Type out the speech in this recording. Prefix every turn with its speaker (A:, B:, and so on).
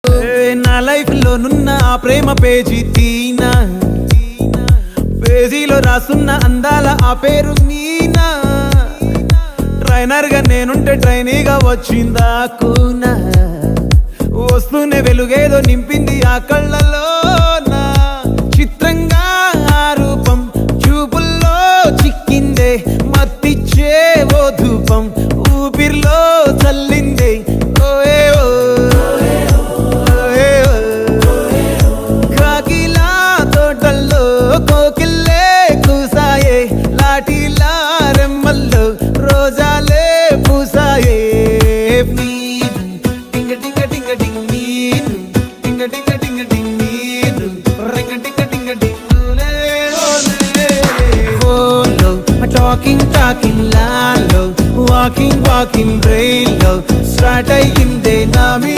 A: నా లైఫ్ లో నున్న ఆ ప్రేమ పేజీ తీనా, పేజీలో రాసున్న అందాల ఆ పేరు మీనా. ట్రైనర్ గా నేనుంటే ట్రైనీగా వచ్చిందా కూనా, వస్తూనే వెలుగేదో నింపింది ఆ కళ్ళలో. నా చిత్రంగా ఆ రూపం చూపుల్లో చిక్కిందే, మత్తిచ్చే ఓ ధూపం ఊపిరిలో చల్లిందే. కాకిలా తోటల్లో కోకిల్లే కూసాయే, లాఠీలా రెమ్మల్లో రోజాలే పూసాయే. టింగ టింగ టింగ టింగ్ నీరు, టింగ టింగ టింగ టింగ్ నీరు, రింగ టింగ టింగ టింగులే ఓలో. టాకింగ్ టాకింగ్ లాలో, వాకింగ్ వాకింగ్ బ్రెయిన్లో స్టార్ట్ అయ్యిందే నా మీ